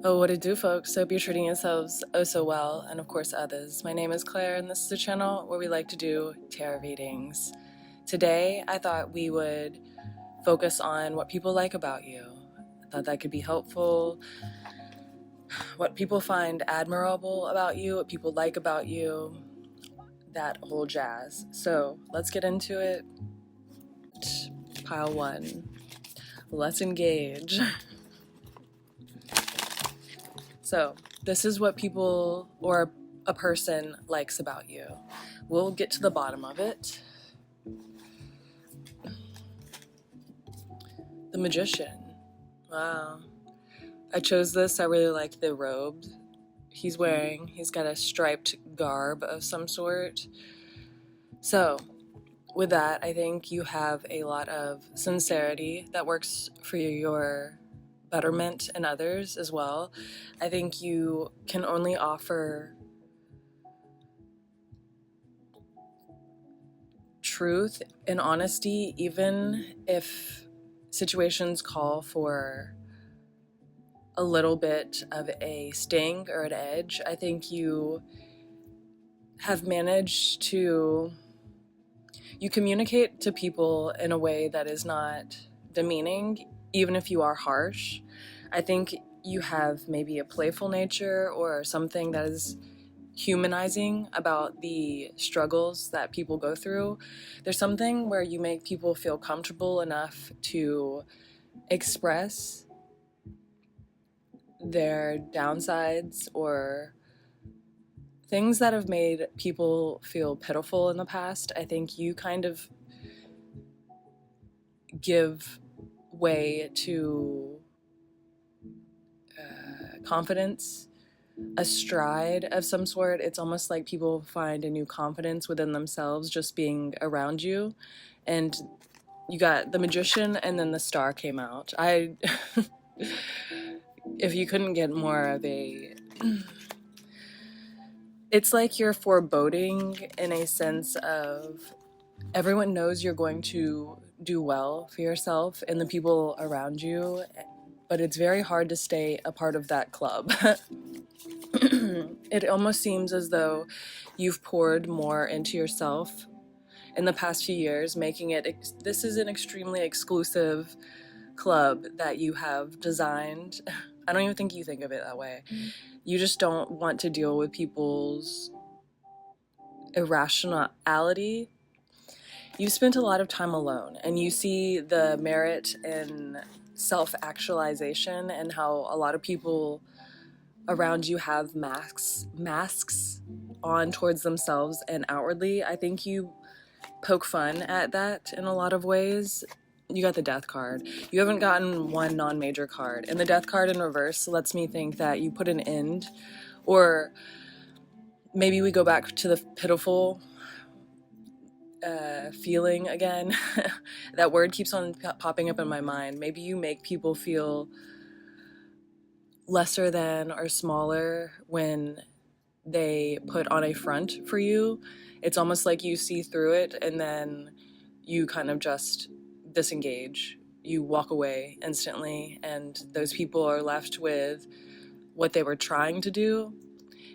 Oh, what it do, folks? Hope you're treating yourselves oh so well, and of course others. My name is Claire, and this is a channel where we like to do tarot readings. Today, I thought we would focus on what people like about you. I thought that could be helpful, what people find admirable about you, what people like about you, that whole jazz. So, let's get into it. Pile one. Let's engage. So, this is what people or a person likes about you. We'll get to the bottom of it. The Magician. Wow. I chose this. I really like the robe he's wearing. He's got a striped garb of some sort. So, with that, I think you have a lot of sincerity that works for your betterment and others as well. I think you can only offer truth and honesty, even if situations call for a little bit of a sting or an edge. I think you have managed to communicate to people in a way that is not demeaning, even if you are harsh. I think you have maybe a playful nature or something that is humanizing about the struggles that people go through. There's something where you make people feel comfortable enough to express their downsides or things that have made people feel pitiful in the past. I think you kind of give way to confidence, a stride of some sort. It's almost like people find a new confidence within themselves just being around you. And you got the Magician, and then the Star came out. If you couldn't get more of a... It's like you're foreboding in a sense of everyone knows you're going to do well for yourself and the people around you, but it's very hard to stay a part of that club. It almost seems as though you've poured more into yourself in the past few years, making it, this is an extremely exclusive club that you have designed. I don't even think you think of it that way. You just don't want to deal with people's irrationality. You spent a lot of time alone, and you see the merit in self-actualization and how a lot of people around you have masks on towards themselves and outwardly. I think you poke fun at that in a lot of ways. You got the Death card. You haven't gotten one non-major card, and the Death card in reverse lets me think that you put an end, or maybe we go back to the pitiful feeling again. That word keeps on popping up in my mind. Maybe you make people feel lesser than or smaller when they put on a front for you. It's almost like you see through it and then you kind of just disengage. You walk away instantly, and those people are left with what they were trying to do.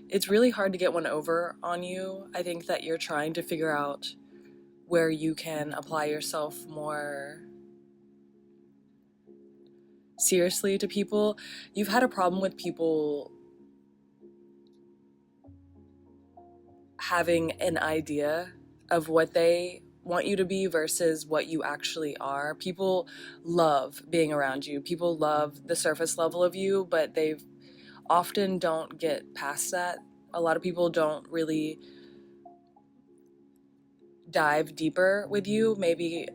It's really hard to get one over on you. I think that you're trying to figure out where you can apply yourself more seriously to people. You've had a problem with people having an idea of what they want you to be versus what you actually are. People love being around you. People love the surface level of you, but they often don't get past that. A lot of people don't really dive deeper with you. Maybe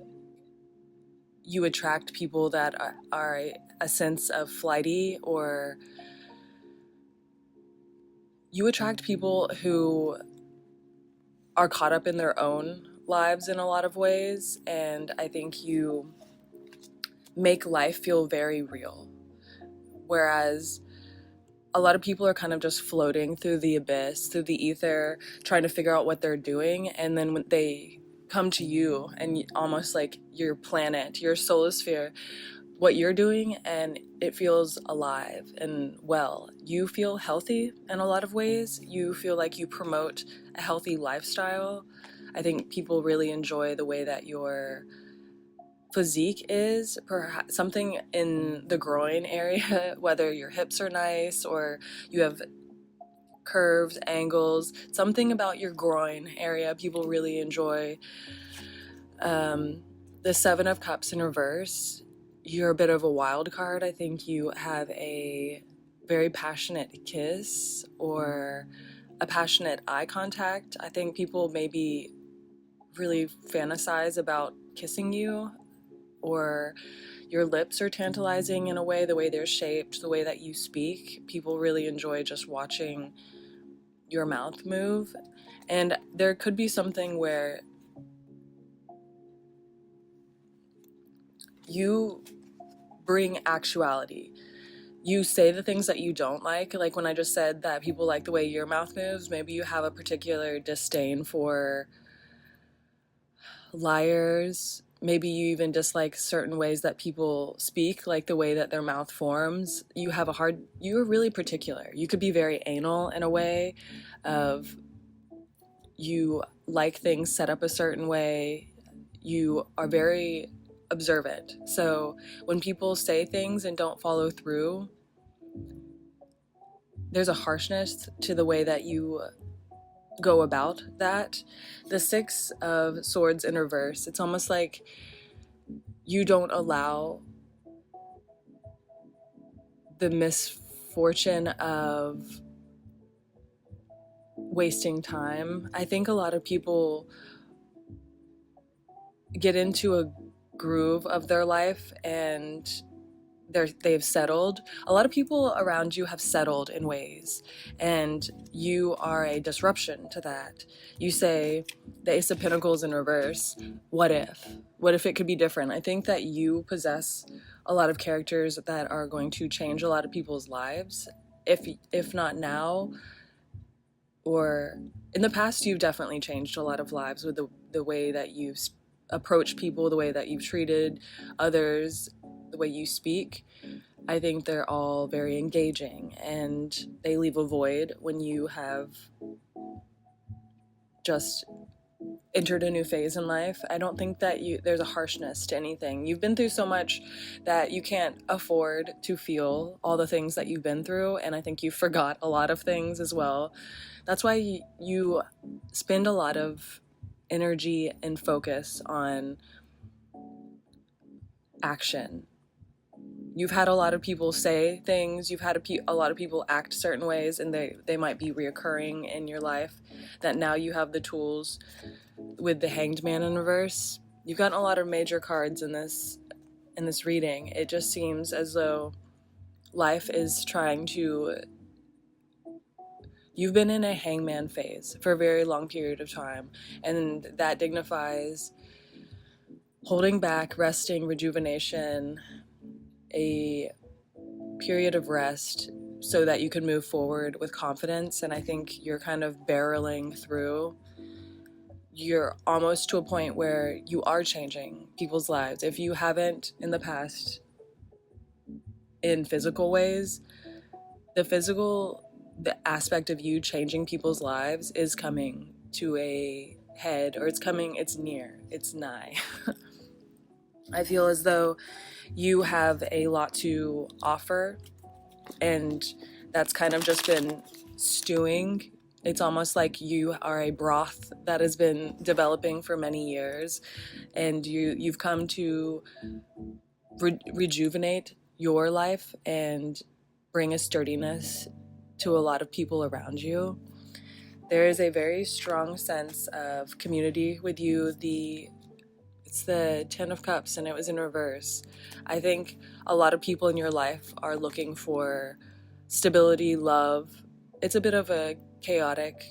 you attract people that are a sense of flighty, or you attract people who are caught up in their own lives in a lot of ways, and I think you make life feel very real. Whereas a lot of people are kind of just floating through the abyss, through the ether, trying to figure out what they're doing, and then when they come to you and almost like your planet, your solar sphere, what you're doing, and it feels alive and well. You feel healthy in a lot of ways. You feel like you promote a healthy lifestyle. I think people really enjoy the way that your physique is, perhaps something in the groin area, whether your hips are nice or you have curves, angles, something about your groin area people really enjoy. The Seven of Cups in reverse, you're a bit of a wild card. I think you have a very passionate kiss or a passionate eye contact. I think people maybe really fantasize about kissing you, or your lips are tantalizing in a way, the way they're shaped, the way that you speak. People really enjoy just watching your mouth move. And there could be something where you bring actuality. You say the things that you don't like when I just said that people like the way your mouth moves. Maybe you have a particular disdain for liars. Maybe you even dislike certain ways that people speak, like the way that their mouth forms. You're really particular. You could be very anal in a way of you like things set up a certain way. You are very observant. So when people say things and don't follow through, there's a harshness to the way that you go about that. The Six of Swords in reverse, it's almost like you don't allow the misfortune of wasting time. I think a lot of people get into a groove of their life and they've settled. A lot of people around you have settled in ways, and you are a disruption to that. You say the Ace of Pentacles in reverse. What if it could be different? I think that you possess a lot of characters that are going to change a lot of people's lives. If not now, or in the past, you've definitely changed a lot of lives with the way that you've approached people, the way that you've treated others, the way you speak. I think they're all very engaging, and they leave a void when you have just entered a new phase in life. I don't think that there's a harshness to anything. You've been through so much that you can't afford to feel all the things that you've been through, and I think you forgot a lot of things as well. That's why you spend a lot of energy and focus on action. You've had a lot of people say things, you've had a lot of people act certain ways, and they might be reoccurring in your life, that now you have the tools. With the Hanged Man in reverse, you've gotten a lot of major cards in this reading. It just seems as though life is trying to... You've been in a hangman phase for a very long period of time, and that dignifies holding back, resting, rejuvenation, a period of rest so that you can move forward with confidence. And I think you're kind of barreling through. You're almost to a point where you are changing people's lives. If you haven't in the past in physical ways, the aspect of you changing people's lives is coming to a head, or it's near, it's nigh. I feel as though you have a lot to offer, and that's kind of just been stewing. It's almost like you are a broth that has been developing for many years, and you've come to rejuvenate your life and bring a sturdiness to a lot of people around you. There is a very strong sense of community with you. It's the Ten of Cups, and it was in reverse. I think a lot of people in your life are looking for stability, love. It's a bit of a chaotic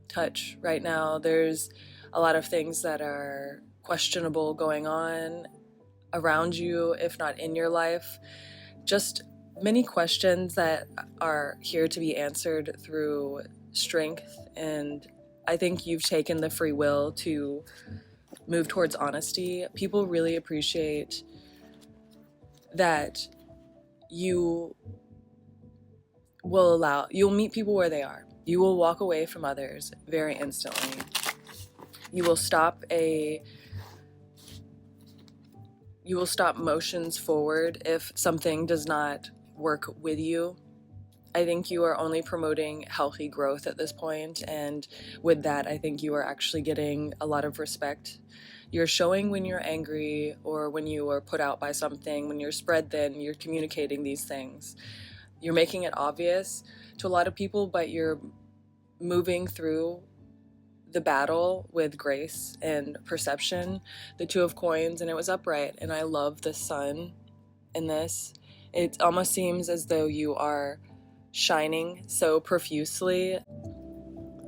touch right now. There's a lot of things that are questionable going on around you, if not in your life. Just many questions that are here to be answered through strength, and I think you've taken the free will to move towards honesty. People really appreciate that you'll meet people where they are. You will walk away from others very instantly. You will stop motions forward if something does not work with you. I think you are only promoting healthy growth at this point, and with that, I think you are actually getting a lot of respect. You're showing when you're angry or when you are put out by something, when you're spread thin, you're communicating these things. You're making it obvious to a lot of people, but you're moving through the battle with grace and perception. The Two of Coins, and it was upright, and I love the sun in this. It almost seems as though you are shining so profusely.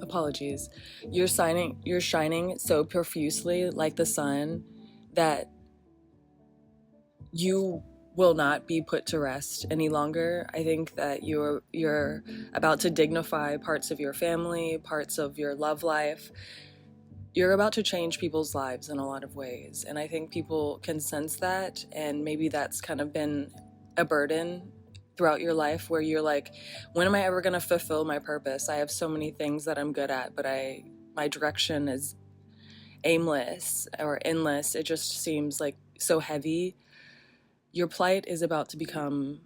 Apologies. You're shining so profusely like the sun that you will not be put to rest any longer. I think that you're about to dignify parts of your family, parts of your love life. You're about to change people's lives in a lot of ways, and I think people can sense that, and maybe that's kind of been a burden throughout your life where you're like, when am I ever going to fulfill my purpose? I have so many things that I'm good at, but my direction is aimless or endless. It just seems like so heavy. Your plight is about to become,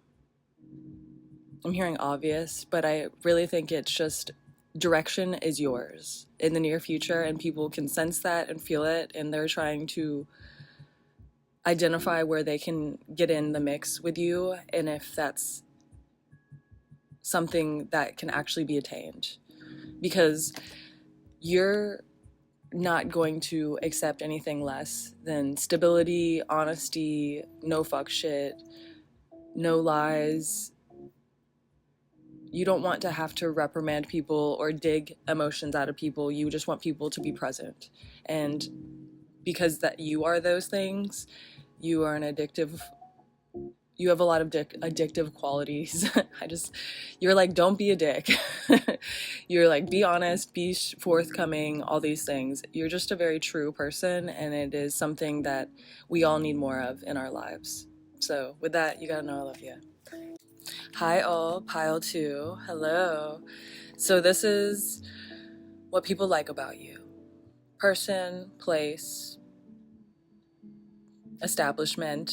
I'm hearing obvious, but I really think it's just direction is yours in the near future, and people can sense that and feel it, and they're trying to identify where they can get in the mix with you, and if that's something that can actually be attained, because you're not going to accept anything less than stability, honesty, no fuck shit, no lies. You don't want to have to reprimand people or dig emotions out of people. You just want people to be present, and because that you are those things, you are you have a lot of addictive qualities. You're like, don't be a dick. You're like, be honest, be forthcoming, all these things. You're just a very true person, and it is something that we all need more of in our lives. So with that, you gotta know I love you. Hi all, pile 2, hello. So this is what people like about you. Person, place, establishment,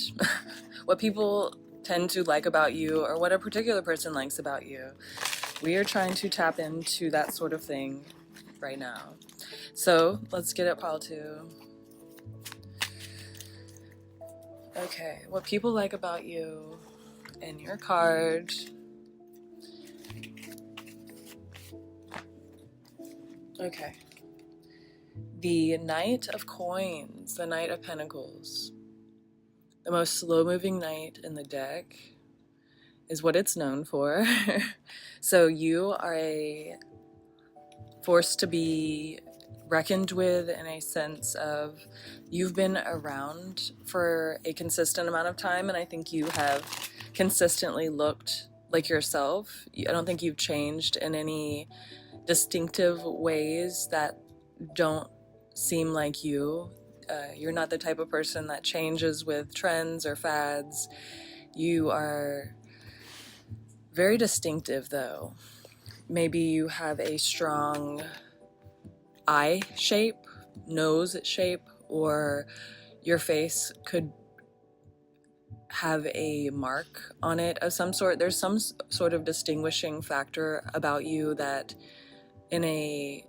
what people tend to like about you, or what a particular person likes about you. We are trying to tap into that sort of thing right now. So let's get at pile 2. Okay, what people like about you and your card. Okay. The Knight of Coins, the Knight of Pentacles. The most slow-moving knight in the deck is what it's known for. So you are a force to be reckoned with, in a sense of you've been around for a consistent amount of time, and I think you have consistently looked like yourself. I don't think you've changed in any distinctive ways that don't seem like you. You're not the type of person that changes with trends or fads. You are very distinctive, though. Maybe you have a strong eye shape, nose shape, or your face could have a mark on it of some sort. There's some sort of distinguishing factor about you that in a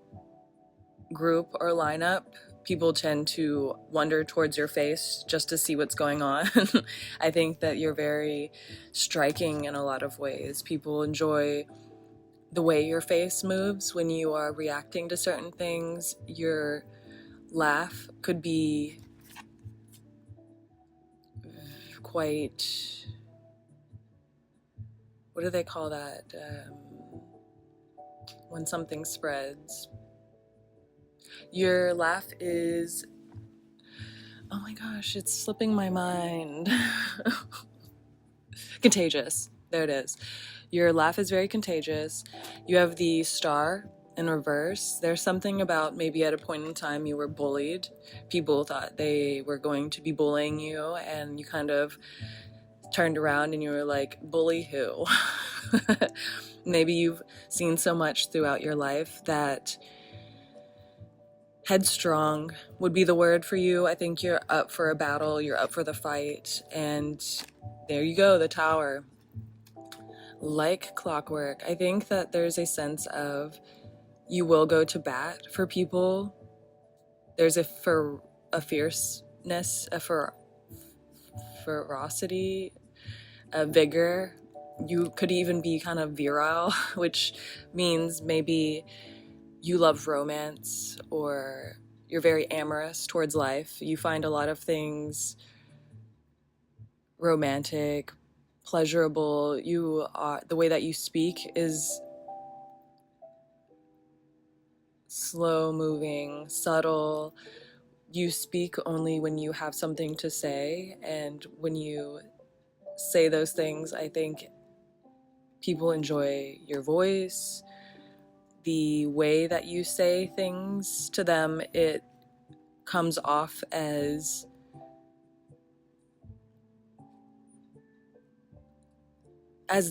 group or lineup, people tend to wander towards your face just to see what's going on. I think that you're very striking in a lot of ways. People enjoy the way your face moves when you are reacting to certain things. Your laugh could be quite, what do they call that? When something spreads. Your laugh is, oh my gosh, it's slipping my mind. Contagious. There it is. Your laugh is very contagious. You have the star in reverse. There's something about maybe at a point in time you were bullied. People thought they were going to be bullying you, and you kind of turned around and you were like, bully who? Maybe you've seen so much throughout your life that headstrong would be the word for you. I think you're up for a battle, you're up for the fight, and there you go, the Tower. Like clockwork, I think that there's a sense of you will go to bat for people. There's a fierceness, a ferocity, a vigor. You could even be kind of virile, which means maybe you love romance or you're very amorous towards life. You find a lot of things romantic, pleasurable. The way that you speak is slow moving, subtle. You speak only when you have something to say, and when you say those things, I think people enjoy your voice, the way that you say things to them. It comes off as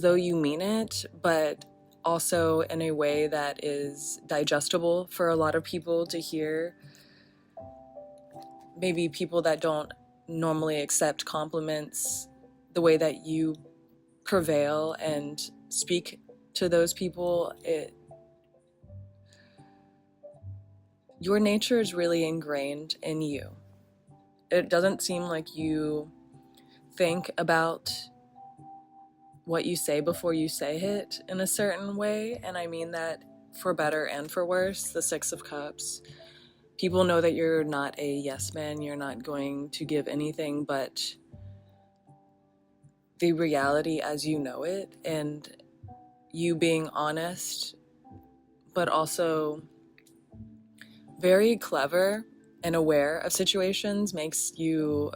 though you mean it, but also in a way that is digestible for a lot of people to hear. Maybe people that don't normally accept compliments, the way that you prevail and speak to those people, your nature is really ingrained in you. It doesn't seem like you think about what you say before you say it in a certain way, and I mean that for better and for worse. The Six of Cups. People know that you're not a yes man, you're not going to give anything but the reality as you know it, and you being honest, but also very clever and aware of situations makes you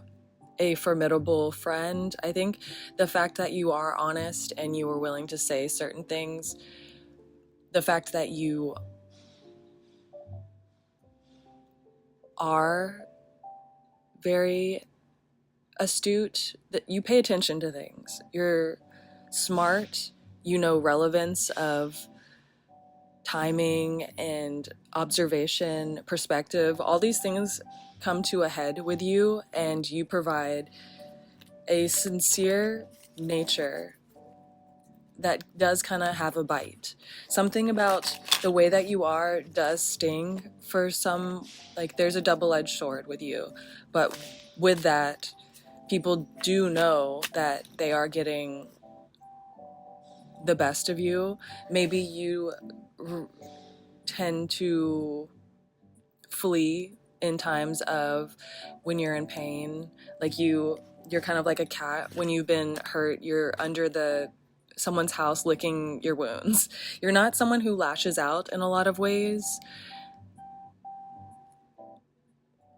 a formidable friend. I think the fact that you are honest and you are willing to say certain things, the fact that you are very astute, that you pay attention to things, you're smart, you know relevance of timing and observation, perspective. All these things come to a head with you, and you provide a sincere nature that does kind of have a bite. Something about the way that you are does sting for some, like there's a double-edged sword with you. But with that, people do know that they are getting the best of you. Maybe you tend to flee in times of when you're in pain. Like you're kind of like a cat. When you've been hurt, you're under someone's house licking your wounds. You're not someone who lashes out in a lot of ways.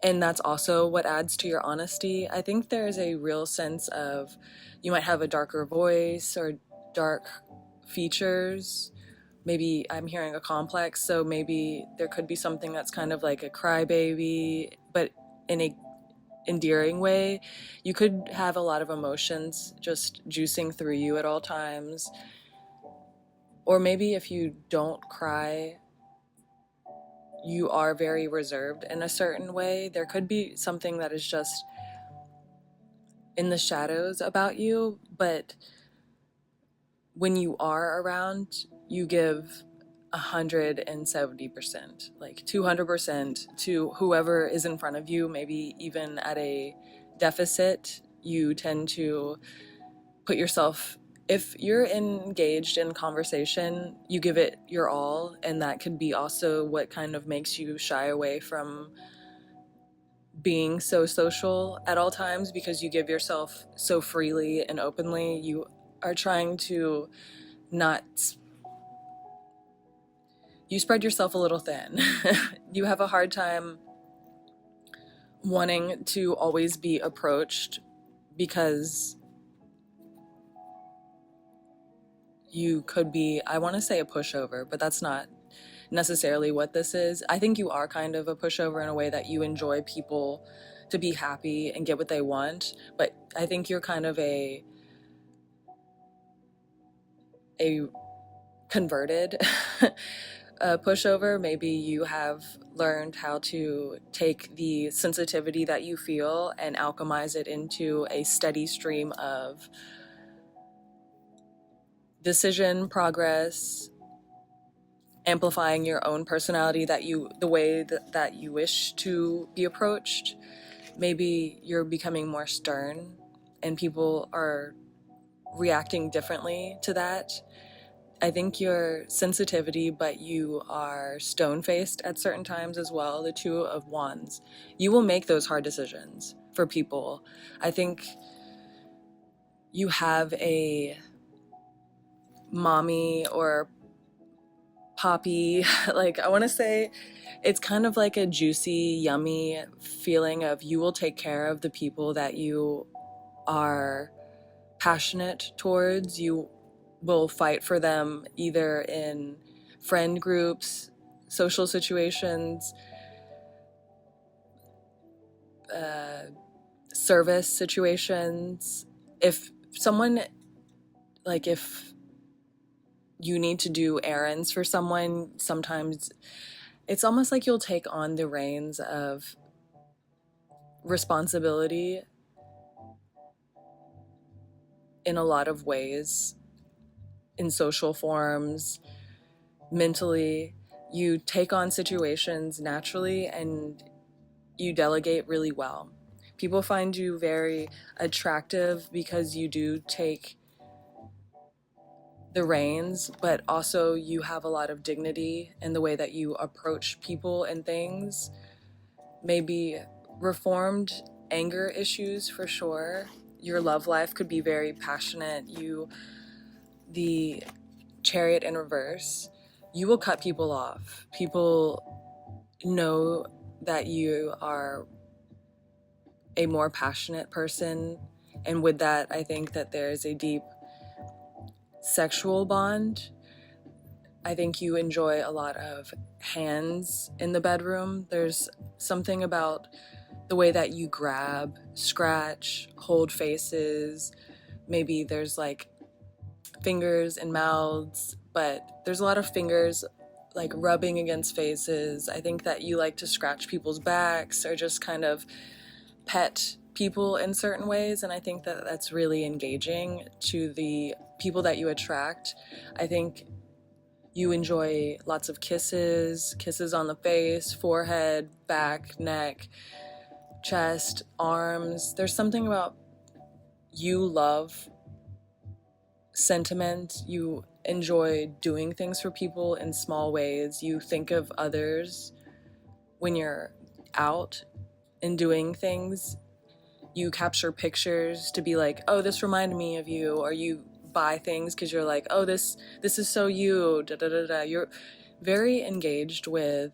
And that's also what adds to your honesty. I think there's a real sense of, you might have a darker voice or dark features. Maybe I'm hearing a complex, so maybe there could be something that's kind of like a crybaby, but in a endearing way. You could have a lot of emotions just juicing through you at all times. Or maybe if you don't cry, you are very reserved in a certain way. There could be something that is just in the shadows about you, but when you are around, you give 170%, like 200% to whoever is in front of you. Maybe even at a deficit, you tend to put yourself, if you're engaged in conversation, you give it your all, and that could be also what kind of makes you shy away from being so social at all times, because you give yourself so freely and openly. You are trying to you spread yourself a little thin. You have a hard time wanting to always be approached, because you could be, I want to say a pushover, but that's not necessarily what this is. I think you are kind of a pushover in a way that you enjoy people to be happy and get what they want, but I think you're kind of a a converted pushover. Maybe you have learned how to take the sensitivity that you feel and alchemize it into a steady stream of decision, progress, amplifying your own personality, the way that you wish to be approached. Maybe you're becoming more stern and people are reacting differently to that. I think you're sensitivity, but you are stone-faced at certain times as well, the Two of Wands. You will make those hard decisions for people. I think you have a mommy or poppy, like, I want to say it's kind of like a juicy, yummy feeling of you will take care of the people that you are passionate towards. You will fight for them either in friend groups, social situations, service situations. If someone, like if you need to do errands for someone, sometimes it's almost like you'll take on the reins of responsibility in a lot of ways, in social forms, mentally. You take on situations naturally and you delegate really well. People find you very attractive because you do take the reins, but also you have a lot of dignity in the way that you approach people and things. Maybe reformed anger issues for sure. Your love life could be very passionate. The Chariot in reverse, you will cut people off. People know that you are a more passionate person, and with that, I think that there's a deep sexual bond. I think you enjoy a lot of hands in the bedroom. There's something about the way that you grab, scratch, hold faces. Maybe there's like fingers and mouths, but there's a lot of fingers like rubbing against faces. I think that you like to scratch people's backs or just kind of pet people in certain ways, and I think that that's really engaging to the people that you attract. I think you enjoy lots of kisses on the face, forehead, back, neck, chest, arms. There's something about you love sentiment. You enjoy doing things for people in small ways. You think of others when you're out and doing things. You capture pictures to be like, oh, this reminded me of you, or you buy things because you're like, oh, this is so you, da da da da. You're very engaged with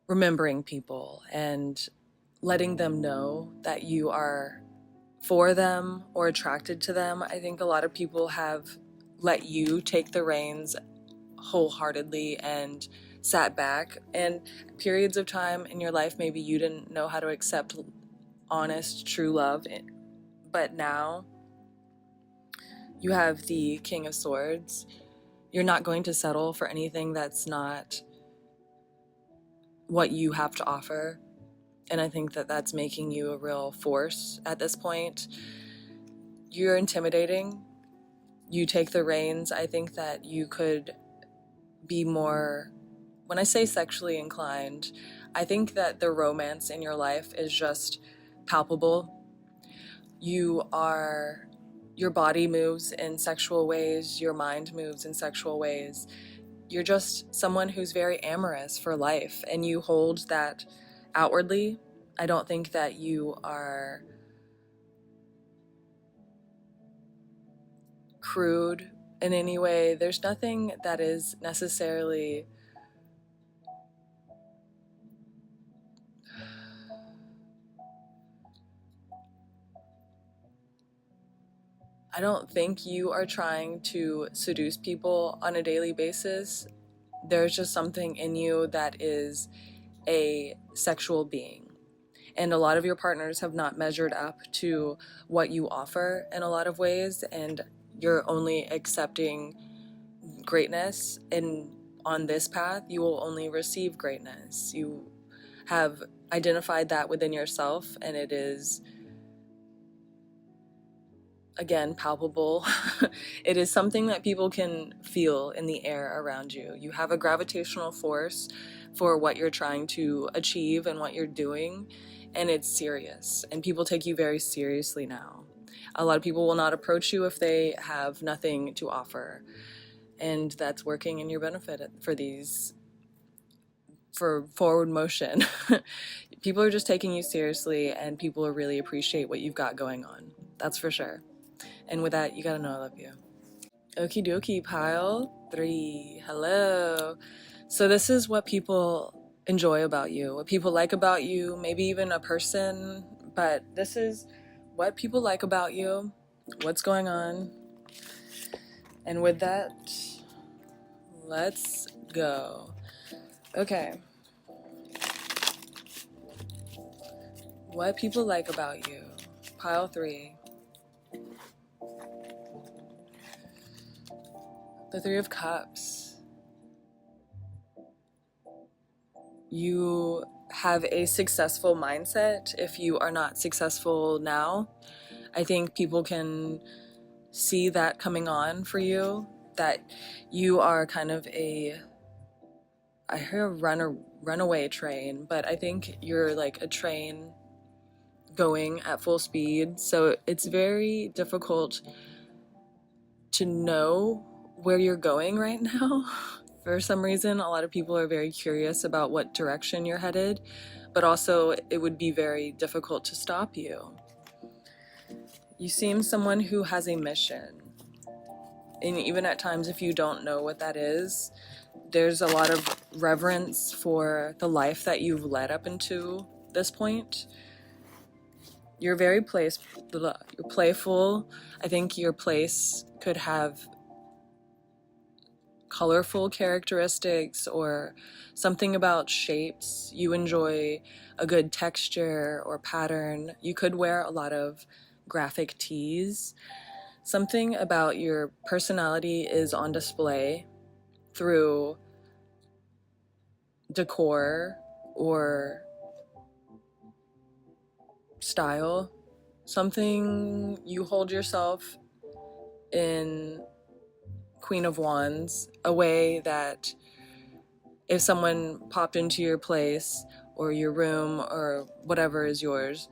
remembering people and letting them know that you are for them or attracted to them. I think a lot of people have let you take the reins wholeheartedly and sat back, and periods of time in your life maybe you didn't know how to accept honest, true love, but now you have the King of Swords. You're not going to settle for anything that's not what you have to offer, and I think that that's making you a real force at this point. You're intimidating. You take the reins. I think that you could be more, when I say sexually inclined, I think that the romance in your life is just palpable. Your body moves in sexual ways, your mind moves in sexual ways. You're just someone who's very amorous for life, and you hold that outwardly. I don't think that you are crude in any way. There's nothing that is necessarily I don't think you are trying to seduce people on a daily basis. There's just something in you that is a sexual being. And a lot of your partners have not measured up to what you offer in a lot of ways. And you're only accepting greatness, and on this path you will only receive greatness. You have identified that within yourself, and it is, again, palpable. It is something that people can feel in the air around you. You have a gravitational force for what you're trying to achieve and what you're doing, and it's serious, and people take you very seriously now. A lot of people will not approach you if they have nothing to offer, and that's working in your benefit for forward motion. People are just taking you seriously, and people really appreciate what you've got going on. That's for sure. And with that, you gotta know I love you. Okie dokie, pile 3. Hello. So this is what people enjoy about you, what people like about you, maybe even a person, but this is what people like about you, what's going on. And with that, let's go. Okay. What people like about you. Pile 3. The 3 of Cups. You have a successful mindset if you are not successful now. I think people can see that coming on for you, that you are kind of I hear a runaway train, but I think you're like a train going at full speed. So it's very difficult to know where you're going right now. For some reason, a lot of people are very curious about what direction you're headed, but also it would be very difficult to stop you. You seem someone who has a mission. And even at times, if you don't know what that is, there's a lot of reverence for the life that you've led up into this point. You're very you're playful. I think your place could have colorful characteristics or something about shapes. You enjoy a good texture or pattern. You could wear a lot of graphic tees. Something about your personality is on display through decor or style. Something you hold yourself in Queen of Wands, a way that if someone popped into your place or your room or whatever is yours,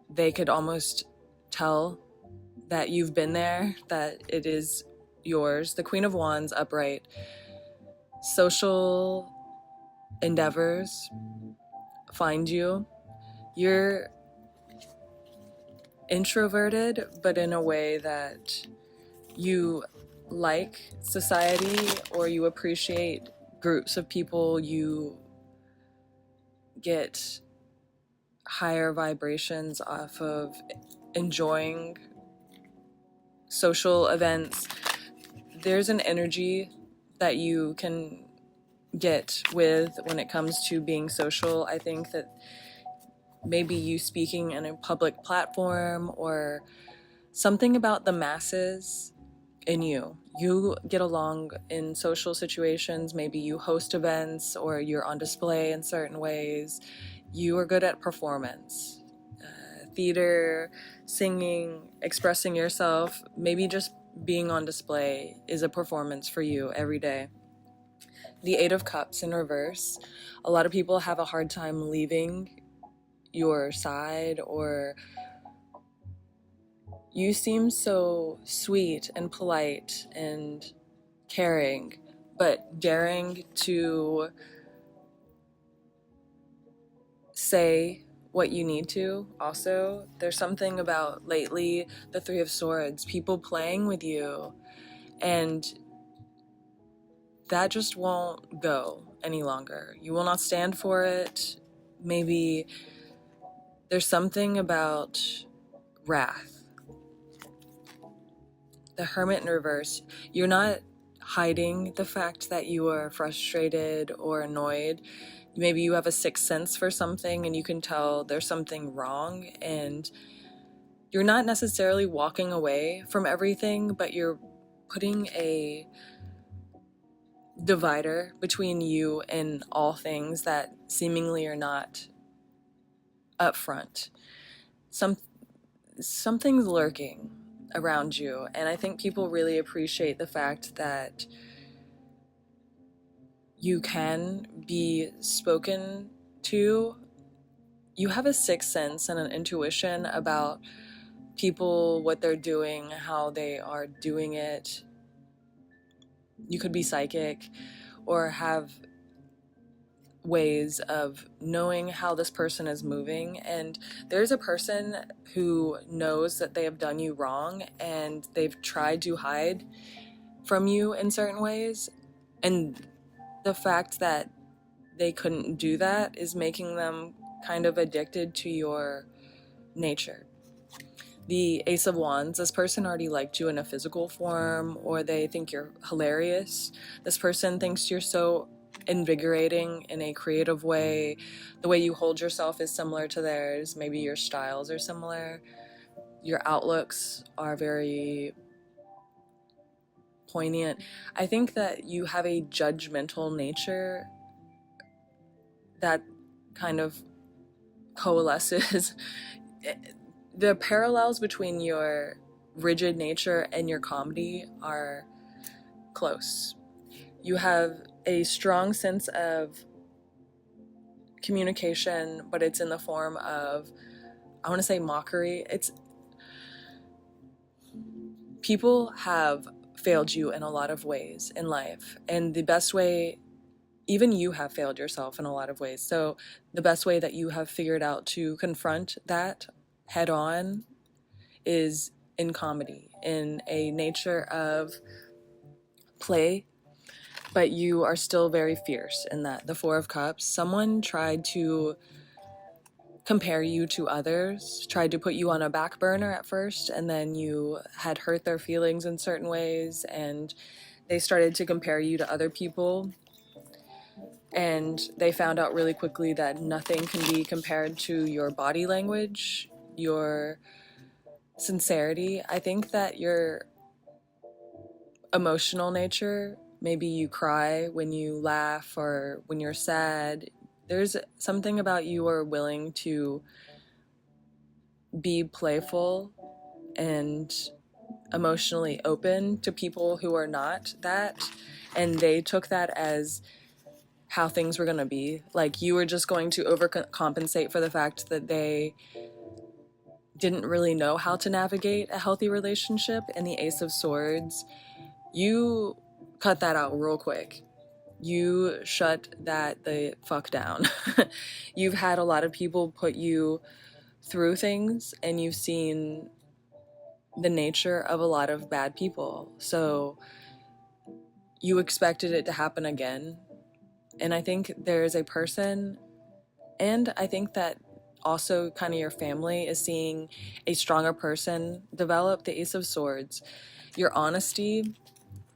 they could almost tell that you've been there, that it is yours. The Queen of Wands upright. Social endeavors find you. You're introverted, but in a way that you like society, or you appreciate groups of people. You get higher vibrations off of enjoying social events. There's an energy that you can get with when it comes to being social. I think that maybe you speaking in a public platform or something about the masses in you. You get along in social situations. Maybe you host events or you're on display in certain ways. You are good at performance, theater, singing, expressing yourself. Maybe just being on display is a performance for you every day. The 8 of Cups in reverse. A lot of people have a hard time leaving your side, or you seem so sweet and polite and caring, but daring to say what you need to. Also, there's something about lately the 3 of Swords, people playing with you, and that just won't go any longer. You will not stand for it. Maybe there's something about wrath. The Hermit in reverse. You're not hiding the fact that you are frustrated or annoyed. Maybe you have a sixth sense for something and you can tell there's something wrong, and you're not necessarily walking away from everything, but you're putting a divider between you and all things that seemingly are not upfront. Something's lurking around you, and I think people really appreciate the fact that you can be spoken to. You have a sixth sense and an intuition about people, what they're doing, how they are doing it. You could be psychic or have ways of knowing how this person is moving, and there's a person who knows that they have done you wrong and they've tried to hide from you in certain ways, and the fact that they couldn't do that is making them kind of addicted to your nature. The Ace of Wands, this person already liked you in a physical form, or they think you're hilarious. This person thinks you're so invigorating in a creative way. The way you hold yourself is similar to theirs. Maybe your styles are similar. Your outlooks are very poignant. I think that you have a judgmental nature that kind of coalesces. The parallels between your rigid nature and your comedy are close. You have a strong sense of communication, but it's in the form of, I want to say, mockery. People have failed you in a lot of ways in life, and the best way, even you have failed yourself in a lot of ways. So the best way that you have figured out to confront that head on is in comedy, in a nature of play, but you are still very fierce in that. The Four of Cups, someone tried to compare you to others, tried to put you on a back burner at first, and then you had hurt their feelings in certain ways, and they started to compare you to other people, and they found out really quickly that nothing can be compared to your body language, your sincerity. I think that your emotional nature, maybe you cry when you laugh or when you're sad, there's something about you are willing to be playful and emotionally open to people who are not that, and they took that as how things were going to be. Like, you were just going to overcompensate for the fact that they didn't really know how to navigate a healthy relationship. And the Ace of Swords, you cut that out real quick. You shut that the fuck down. You've had a lot of people put you through things, and you've seen the nature of a lot of bad people. So you expected it to happen again. And I think there's a person, and I think that also kind of your family is seeing a stronger person develop. The Ace of Swords, your honesty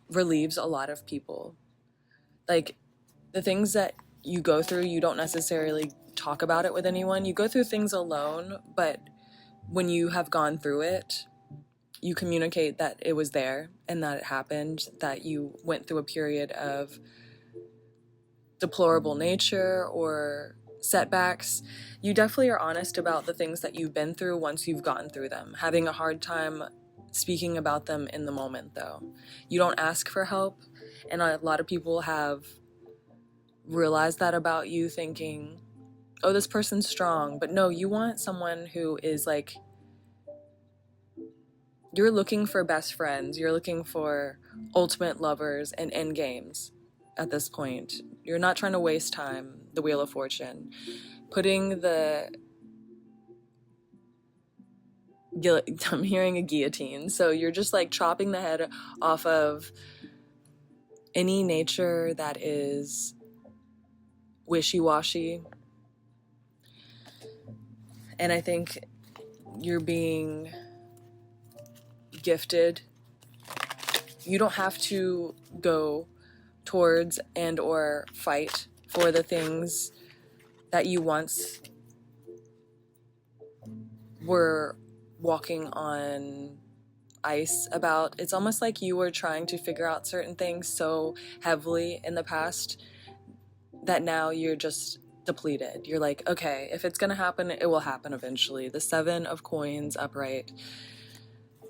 relieves a lot of people. Like, the things that you go through, you don't necessarily talk about it with anyone. You go through things alone, but when you have gone through it, you communicate that it was there and that it happened, that you went through a period of deplorable nature or setbacks. You definitely are honest about the things that you've been through once you've gotten through them. Having a hard time speaking about them in the moment, though. You don't ask for help, and a lot of people have realized that about you, thinking, oh, this person's strong. But no, you want someone who is like, you're looking for best friends, you're looking for ultimate lovers and end games at this point. You're not trying to waste time, the Wheel of Fortune. Putting the... I'm hearing a guillotine. So you're just like chopping the head off of any nature that is wishy-washy. And I think you're being gifted. You don't have to go towards and or fight for the things that you once were walking on ice about. It's almost like you were trying to figure out certain things so heavily in the past that now you're just depleted. You're like, okay, if it's gonna happen, it will happen eventually. The 7 of coins upright.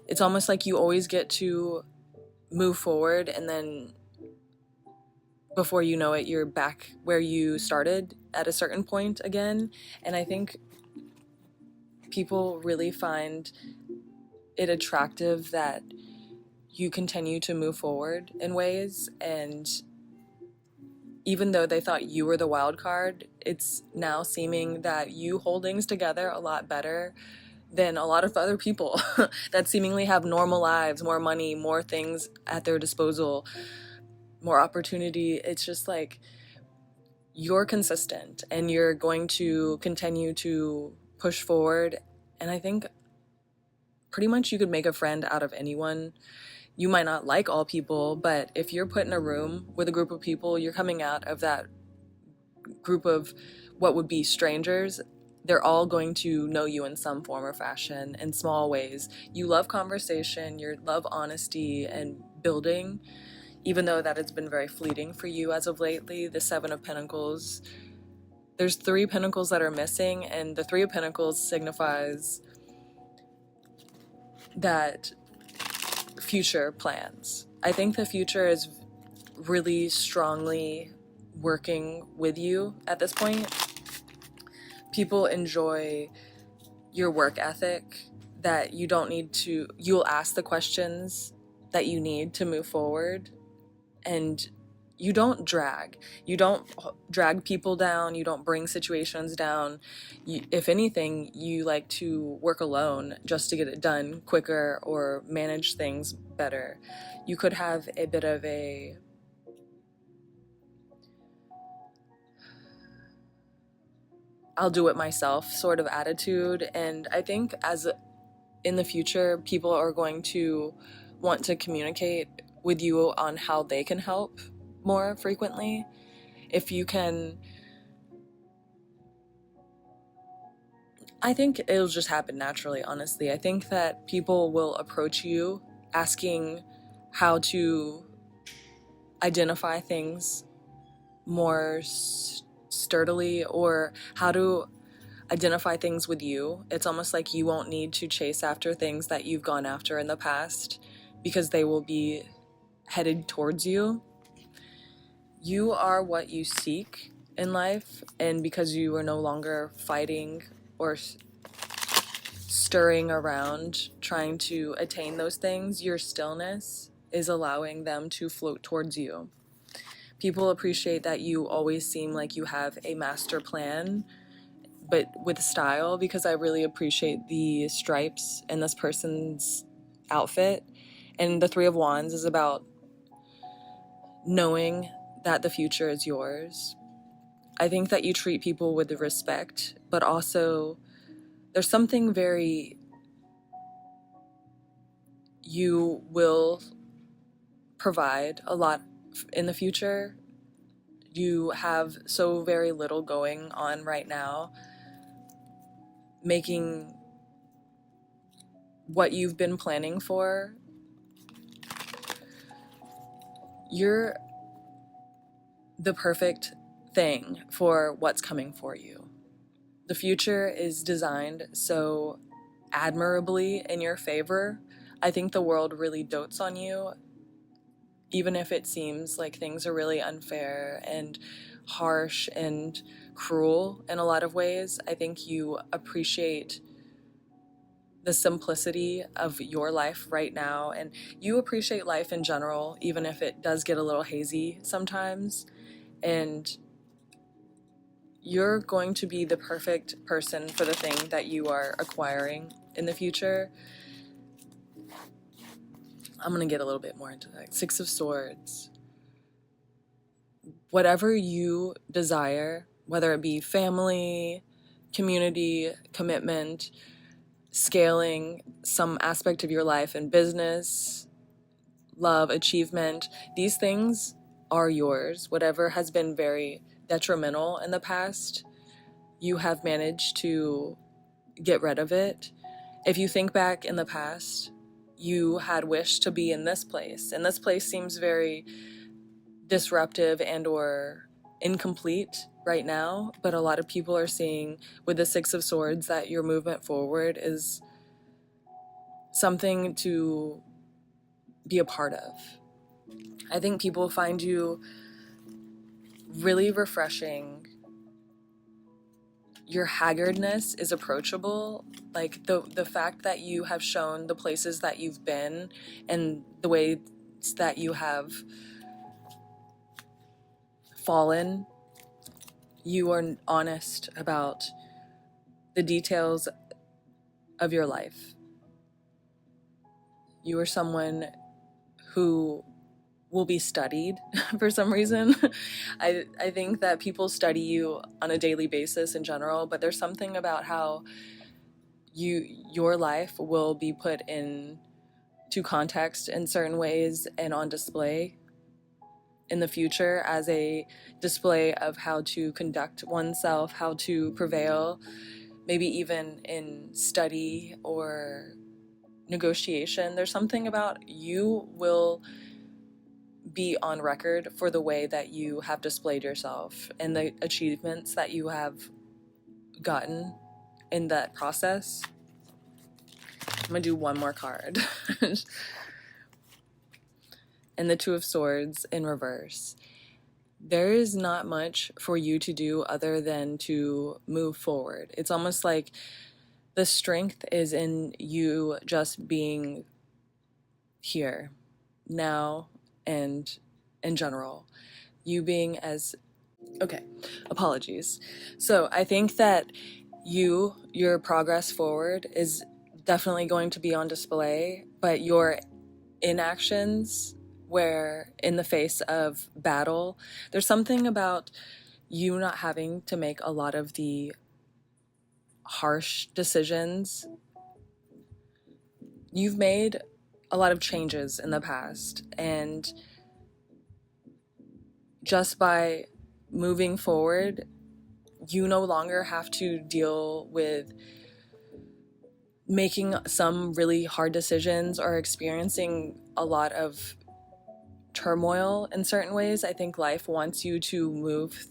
It's almost like you always get to move forward, and then before you know it, you're back where you started at a certain point again. And I think people really find it attractive that you continue to move forward in ways, and even though they thought you were the wild card, it's now seeming that you hold things together a lot better than a lot of other people that seemingly have normal lives, more money, more things at their disposal, more opportunity. It's just like you're consistent and you're going to continue to push forward. And I think pretty much you could make a friend out of anyone. You might not like all people, but if you're put in a room with a group of people, you're coming out of that group of what would be strangers. They're all going to know you in some form or fashion in small ways. You love conversation, you love honesty and building, even though that has been very fleeting for you as of lately. The 7 of Pentacles, there's 3 Pentacles that are missing, and the 3 of Pentacles signifies that future plans. I think the future is really strongly working with you at this point. People enjoy your work ethic, that you don't need to, you'll ask the questions that you need to move forward, and you don't drag people down, you don't bring situations down. If anything, you like to work alone just to get it done quicker or manage things better. You could have a bit of a I'll do it myself sort of attitude, and I think in the future, people are going to want to communicate with you on how they can help more frequently. If you can, I think it'll just happen naturally, honestly. I think that people will approach you asking how to identify things more sturdily, or how to identify things with you. It's almost like you won't need to chase after things that you've gone after in the past, because they will be headed towards you. You are what you seek in life, and because you are no longer fighting or stirring around trying to attain those things, your stillness is allowing them to float towards you. People appreciate that you always seem like you have a master plan, but with style, because I really appreciate the stripes in this person's outfit. And the 3 of Wands is about knowing that the future is yours. I think that you treat people with respect, but also there's something very, you will provide a lot in the future. You have so very little going on right now, making what you've been planning for, you're the perfect thing for what's coming for you. The future is designed so admirably in your favor. I think the world really dotes on you, even if it seems like things are really unfair and harsh and cruel in a lot of ways. I think you appreciate the simplicity of your life right now, and you appreciate life in general, even if it does get a little hazy sometimes. And you're going to be the perfect person for the thing that you are acquiring in the future. I'm going to get a little bit more into that. 6 of Swords. Whatever you desire, whether it be family, community, commitment, scaling some aspect of your life in business, love, achievement, these things are yours. Whatever has been very detrimental in the past, you have managed to get rid of it. If you think back in the past, you had wished to be in this place, and this place seems very disruptive and or incomplete right now, but a lot of people are seeing with the Six of Swords that your movement forward is something to be a part of. I think people find you really refreshing. Your haggardness is approachable. Like the fact that you have shown the places that you've been and the ways that you have fallen, you are honest about the details of your life. You are someone who will be studied for some reason. I think that people study you on a daily basis in general, but there's something about how your life will be put in to context in certain ways and on display in the future as a display of how to conduct oneself, how to prevail, maybe even in study or negotiation. There's something about you will be on record for the way that you have displayed yourself and the achievements that you have gotten in that process. I'm gonna do one more card. And the Two of Swords in reverse. There is not much for you to do other than to move forward. It's almost like the strength is in you just being here, now, and in general. You being as... Okay, apologies. So I think that your progress forward is definitely going to be on display, but your inactions, where in the face of battle, there's something about you not having to make a lot of the harsh decisions. You've made a lot of changes in the past, and just by moving forward, you no longer have to deal with making some really hard decisions or experiencing a lot of turmoil in certain ways. I think life wants you to move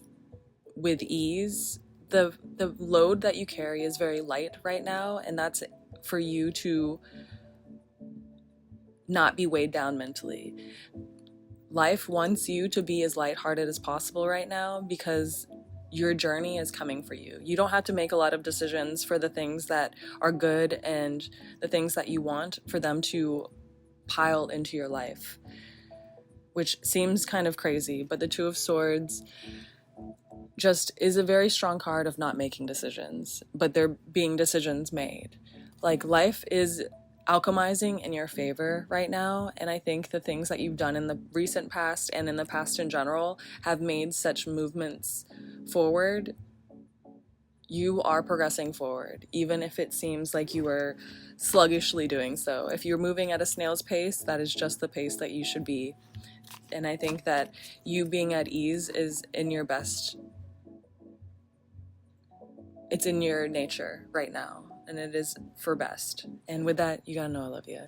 with ease. The load that you carry is very light right now, and that's for you to not be weighed down mentally. Life wants you to be as lighthearted as possible right now because your journey is coming for you. You don't have to make a lot of decisions for the things that are good and the things that you want for them to pile into your life, which seems kind of crazy, but the Two of Swords just is a very strong card of not making decisions, but there being decisions made. Like, life is alchemizing in your favor right now, and I think the things that you've done in the recent past and in the past in general have made such movements forward. You are progressing forward, even if it seems like you are sluggishly doing so. If you're moving at a snail's pace, that is just the pace that you should be. And I think that you being at ease is in your best. It's in your nature right now, and it is for best. And with that, you gotta know I love you.